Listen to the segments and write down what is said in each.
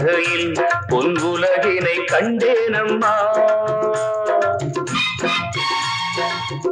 புன்னகையில் பொன் உலகினை கண்டேனம்மா.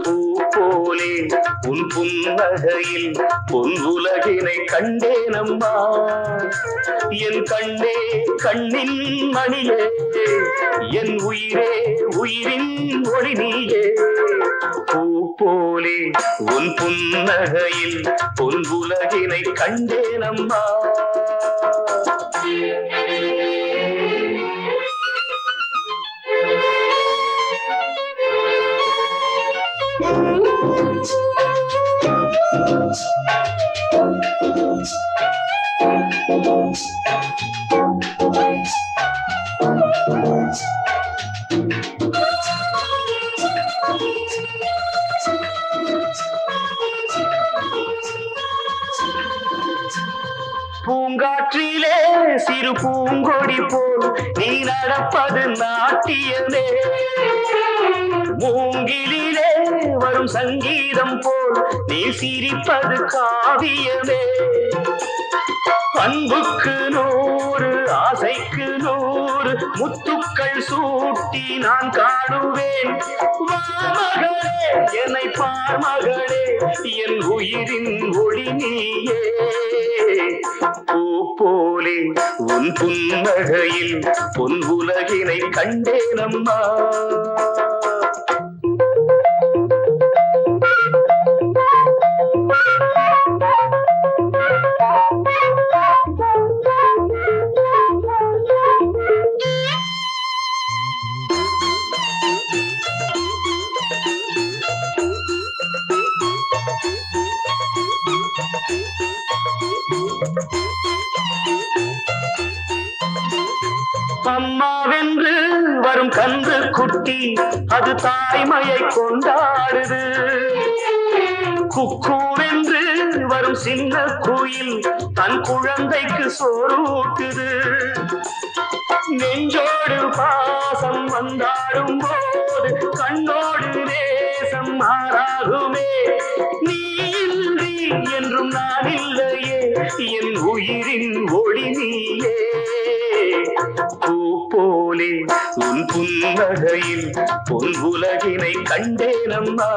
பூ போலே உன் புன்னகையில் பொன் உலகினை கண்டேனம்மா. என் கண்ணே கண்ணின் மணியே, என் உயிரே உயிரின் ஒளி நீயே. பூ போலே உன் புன்னகையில் பொன் உலகினை கண்டேனம்மா. பூங்காற்றிலே சிறு பூங்கொடி போல் நீ நடப்பது நாட்டியமே. மூங்கிலே வரும் சங்கீதம் போல் நீ சிரிப்பது காவியமே. அன்புக்கு 100 ஆசைக்கு 100 முத்துக்கள் சூட்டி நான் காணுவேன். மகளே என்னை பார் மகளே, என் உயிரின் ஒளி நீயே. பூ போலே உன் புன்னகையில் பொன் உலகினை கண்டேனம்மா. அம்மாவென்று வரும் கன்று குட்டி அது தாய்மையை கொண்டாடுது. குக்கூவென்று வரும் சின்ன குயில் தன் குழந்தைக்கு சோறூட்டுது. நெஞ்சோடு பாசம் வந்தாடும் போது கண்ணோடு நேசம் மாறாகுமே. நீ இன்றி என்றும் நான் இல்லையே, என் உயிரின் ஒளி நீயே. பூ போலே உன் புன்னகையில் பொன் உலகினை கண்டேனம்மா.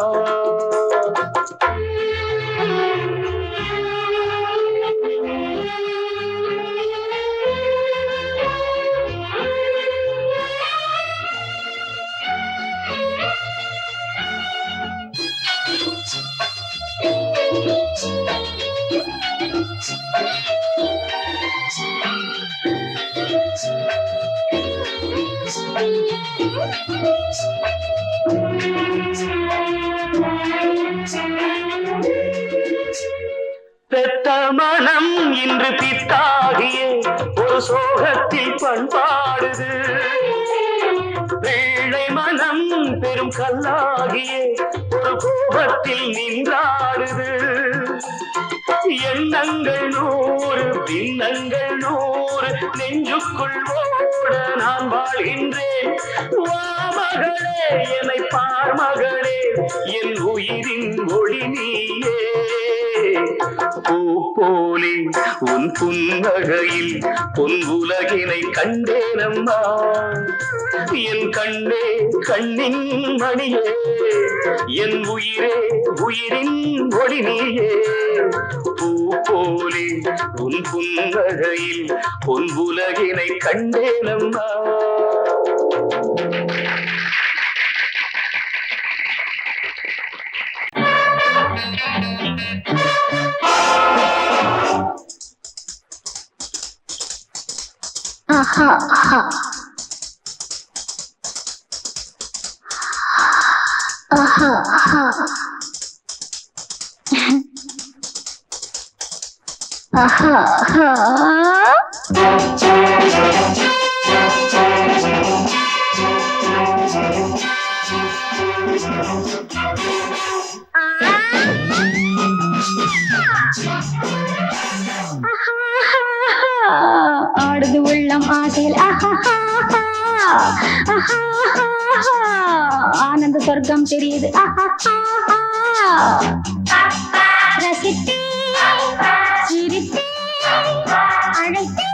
பெத்த மனம் இன்று பித்தாகிய ஒரு சோகத்தில் பண்பாடுது. வெள்ளை மனம் பெரும் கல்லாகிய ஒரு கோபத்தில் நின்றாடுது. எண்ணங்கள் 100 பின்னங்கள் 100 நெஞ்சுக்குள் ஓட நான் வாழ்கின்றேன். வா மகளே என்னை பார் மகளே, என் உயிரின் ஒளி நீயே. பூ போலே உன் புன்னகையில் பொன் உலகினை கண்டேனம்மா. என் கண்ணே கண்ணின் மணியே, என் உயிரே உயிரின் ஒளி நீயே. பூ போலே உன் புன்னகையில் பொன் உலகினை கண்டேனம்மா. ஆஹா ஆஹா ஆஹா ஆஹா ஆஹா ஆஹா. ஆடுது உள்ளம் ஆசையில் ஆனந்த சொர்க்கம் தெரியுது. ரசித்தே சிரித்தே அழைத்தே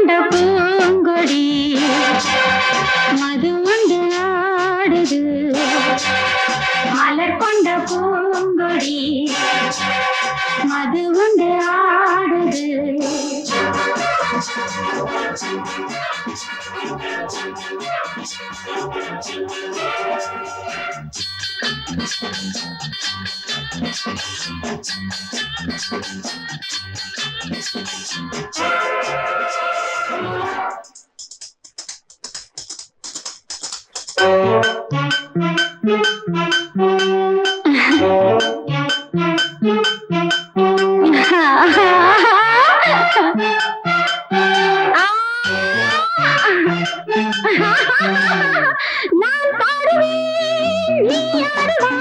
கொண்ட பூங்கொடி மது உண்டு ஆடுது மலர் கொண்ட பூங்கொடி மது உண்டு ஆடுது நான் பாடுவேன் நீ ஆடுவா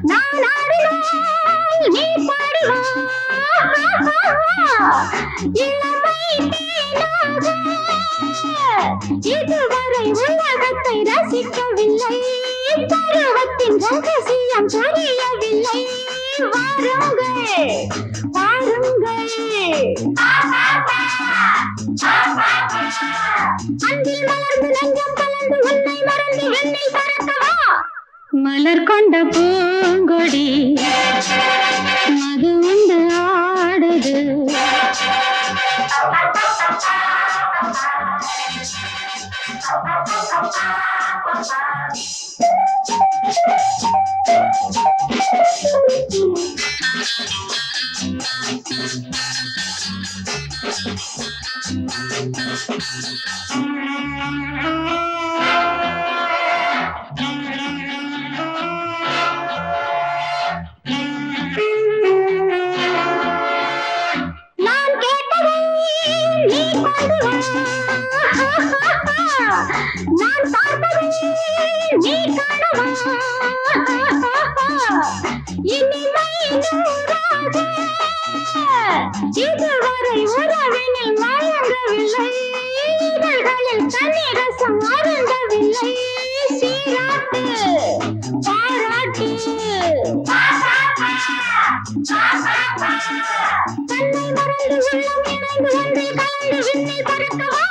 நான் ஆடினால் நீ பாடுவா இளமை தேனாக இதுவரை உலகத்தை ரசிக்கவில்லை பருவத்தின் ரகசியம் தெரியவில்லை வாருங்கள் வாருங்கள் அன்பில் மலர்ந்து நெஞ்சம் கலந்து உன்னை மறந்து என்னில் பறக்கவா மலர் கொண்ட பூங்கொடி மது உண்டு ஆடுது நான் கேட்டதை நீ கொண்டு வா நான் பார்த்ததை நீ காணவா இனிமை நூறாக இதுவரை உறவினில் மயங்கவில்லை இதழ்களில் தன்னிரசம் அருந்தவில்லை சீராட்டு பாராட்டு தன்னை மறந்து உள்ளம் இணைந்து ஒன்றில் கலந்து விண்ணில் பறக்கவா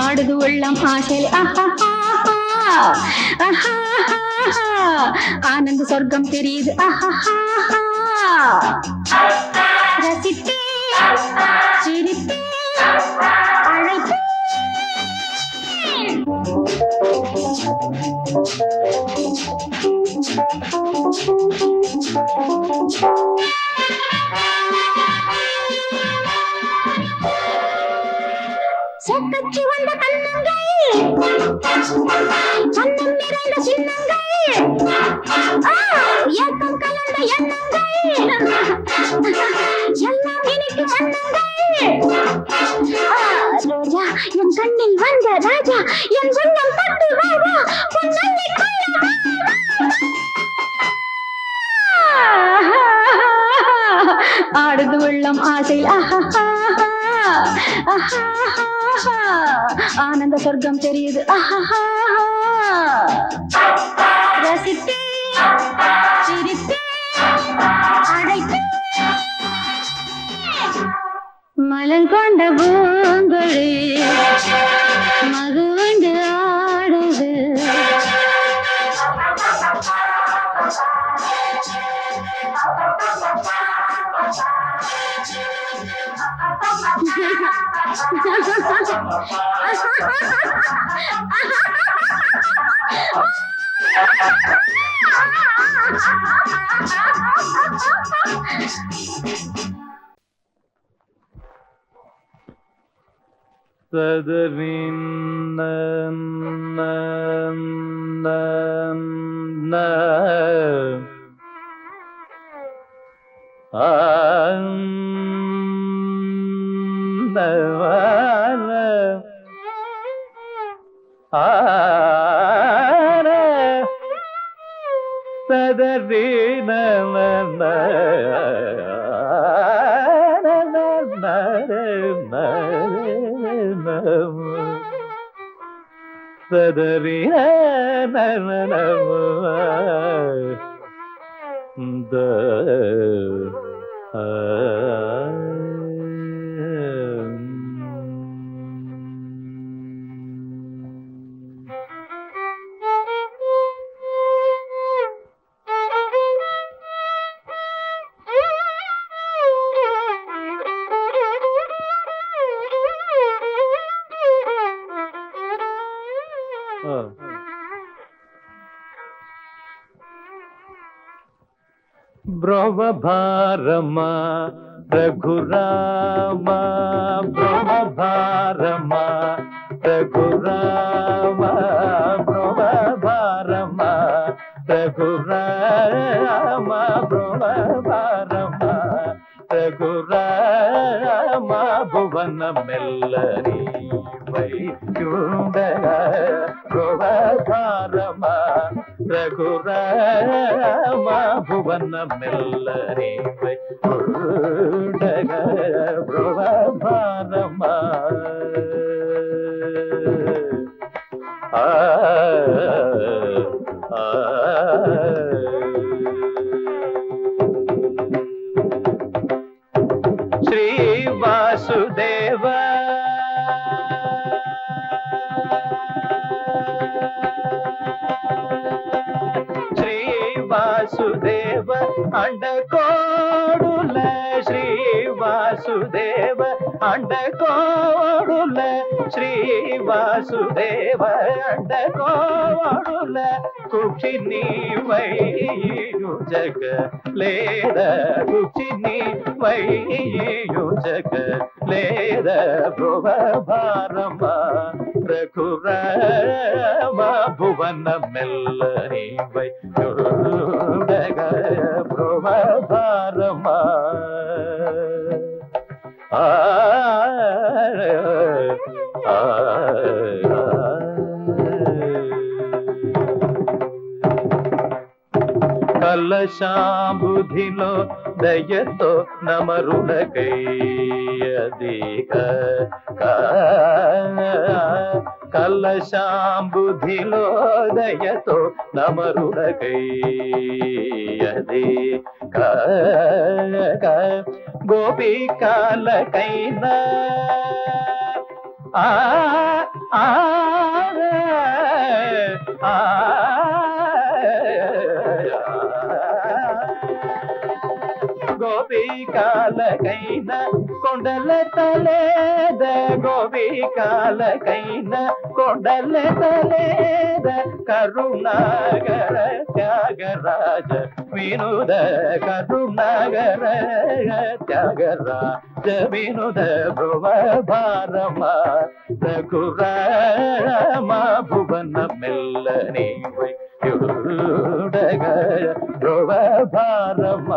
ஆடுது உள்ளம் ஆசையில் ஆனந்த சொர்க்கம் தெரியுது ரசித்தே சிரித்தே அழைத்தே சொக்கச்சி வந்த கண்ணங்கள் அன்னம் நிறைந்த சின்னங்கள் ஏக்கம் கலந்த எண்ணங்கள் எல்லாம் இனிக்கும் வண்ணங்கள் ரோஜா என் கண்ணில் வந்த ராஜா என் வண்ணம் பட்டு வாவா பொன்னல்லை கொள்ள ஆடுது உள்ளம் ஆசையில் ஆனந்த சொர்க்கம் தெரியுது ரசித்தே சிரித்தே அழைத்தே மலர் கொண்ட பூங்கொடி மது உண்டு ஆடுது బ్రహ్మభారమ రఘురామ బ్రహ్మభారమ రఘురామ బ్రహ్మభారమ రఘురామ బ్రహ్మభారమ రఘురామ భువన మెల్లరి వైకుండగ బ్రహ్మభారమ రఘురామ భువన మెల్లరి వైకుండగ బ్రహ్మభారమ శ్రీ వాసుదేవ శ్రీ వాసుదేవ అండకోడుల శ్రీ వాసుదేవ అండకోడుల శ్రీ వాసుదేవ అండకోడుల కుక్షిని వైయు జగ లేద కుక్షిని వైయు జగ లేద భువభారమ రఘురామ భువన మెల్లరి వైకుండగ భువభారమ కలశాంబుధిలో దయతో నమరులకయ్యదిక కలశాంబుధిలో దయతో నమరులకయ్యది గోపికాలకైనా గోపికాలకైన కొండల తలేద గోపికాలకైన కొండల తలేద కరుణాగర త్యాగరాజ వినుద కరుణాగర త్యాగరాజ వినుద భువభారమ రఘురామ భువన మెల్లని వైకుండగ భువభారమ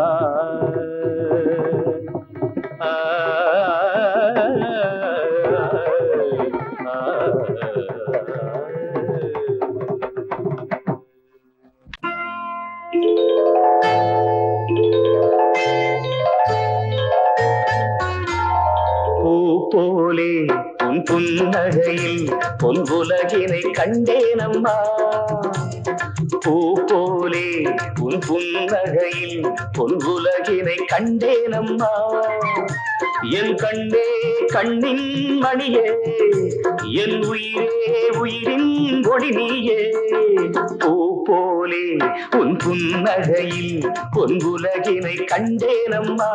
பூ போலே உன் புன்னகையில் பொன்புலகினை கண்டேனம்மா பூ போலே உன் புன்னகையில் பொன்புலகினை கண்டேனம்மா என் கண்ணே கண்ணின் மணியே என் உயிரே உயிரின் ஒளி நீயே பூ போலே உன் புன்னகையில் பொன்புலகினை கண்டேனம்மா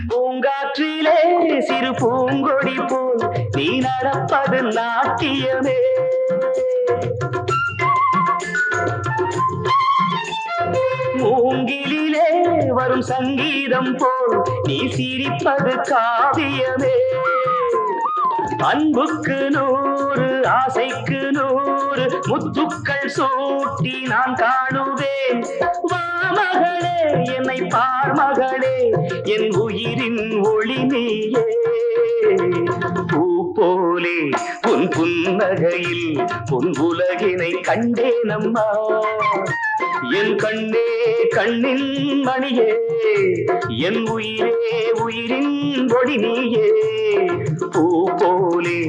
பூங்காற்றிலே சிறு பூங்கொடி போல் நீ நடப்பது நாட்டியமே மூங்கிலே வரும் சங்கீதம் போல் நீ சிரிப்பது காவியமே அன்புக்கு 100 ஆசைக்கு 100 முத்துக்கள் சூட்டி நான் காணுவேன். வா மகளே என்னை பார் மகளே என் உயிரின் ஒளி நீயே. பூ போலே உன் புன்னகையில் பொன் உலகினை கண்டேனம்மா. என் கண்ணே கண்ணின் மணியே என் உயிரே உயிரின் ஒளி நீயே. பூ போலே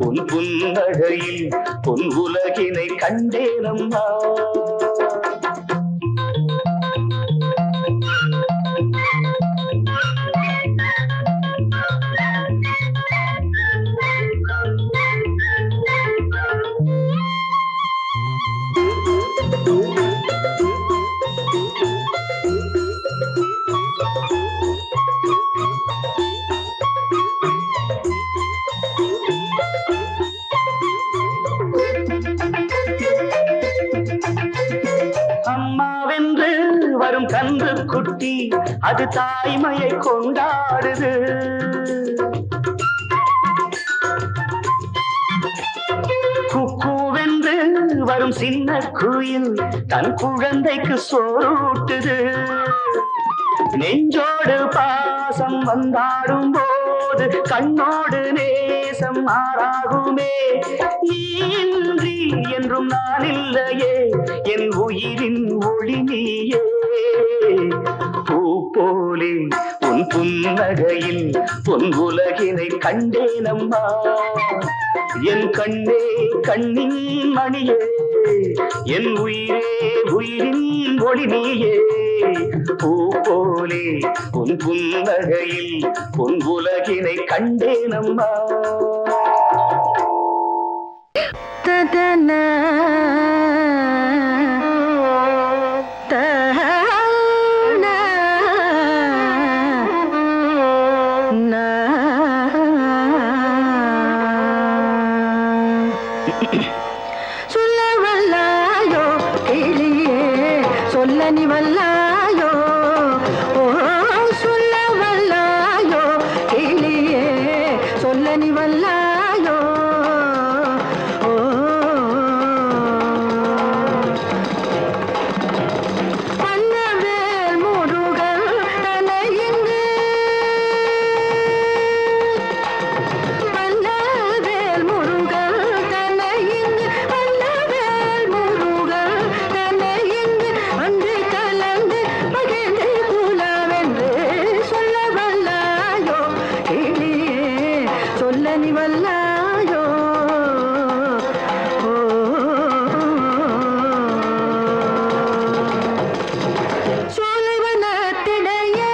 உன் புன்னகையில் பொன் உலகினை கண்டேனம்மா. அம்மாவென்று வரும் கன்று குட்டி அது தாய்மையை கொண்டாடுது. குக்கூவென்று வரும் சின்ன குயில் தன் குழந்தைக்கு சோறூட்டுது. நெஞ்சோடு பாசம் வந்தாடும் போது கண்ணோடு நேசம் மாறாகுமே. நீன்றி என்றும் நான் இல்லையே என் உயிரின் ஒளி நீயே. பூ போலே உன் புன்னகையில் பொன் உலகினை கண்டேனம்மா. என் கண்ணே கண்ணின் மணியே என் உயிரே உயிரின் ஒளி நீயே. பூ போலே உன் புன்னகையில் பொன் உலகினை கண்டேனம்மா. ததனா சொல்ல வல்லாயோ கிளியே சொல்ல நீ வல்லாயோ. ஓ சொல்ல வல்லாயோ கிளியே சொல்ல நீ வல்லாயோ. ஓ வல்லவேல் முருகன் தனையிங்கு வல்லவேல் முருகன் தனையிங்கு வல்லவேல் முருகன் தனையிங்கு அன்று கலந்து மகிழ்ந்து குலவென்று சொல்ல வல்லாயோ கிளியே சொல்ல நீ வல்லாயோ. ஓ சோலைவனத்திடையே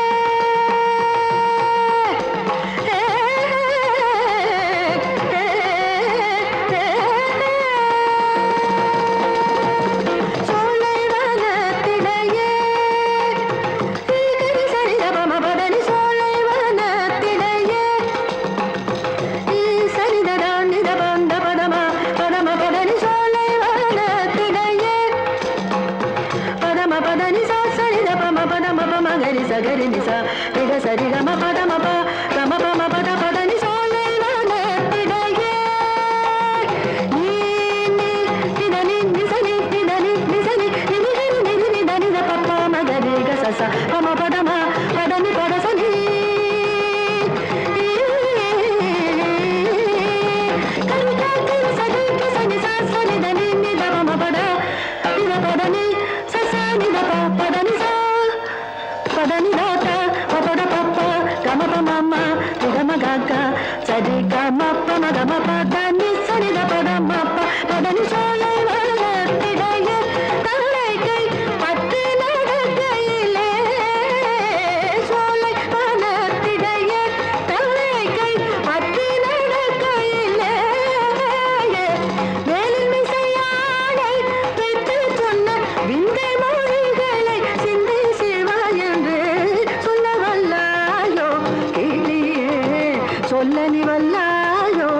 சோலைவனத்திடையே சரிதபமபதனி சோலைவனத்திடையே சரிததானிதபந்த பதம பதமபதனி சோலைவனத்திடையே பதம பதனி சா சரிதபம பதம பமகரி சகரி நிசா நிக சரிகம பதம ப கம பம பத பதனி சோலைவனத்திடையே நீ நிதனி நிசனி நிதனி நிசனி நினிகரி நிதி நிதனித பப்ப மகரி கசச பம பதம பதனி பதசனி கருகாத்தி சகி கசனி சாசனி தனி நித பம பத நித பதனி சசனி த பதனி சா பதனி தாத பபத பப்ப கம பமம நிகம கக சரி கம பம கம பதனி சனி த பதம பதனி சோலைவனத்திடையே தல்லைக்கை பத்து நடக்கையிலே சோலைவனத்திடையே தல்லைக்கை பத்து நடக்கையிலே வேலில் மிசையாடை வைத்து சொன்ன விந்தை மொழிகளை சிந்தை சிவா என்று சொல்ல வல்லாயோ கிளியே சொல்ல நீ வல்லாயோ.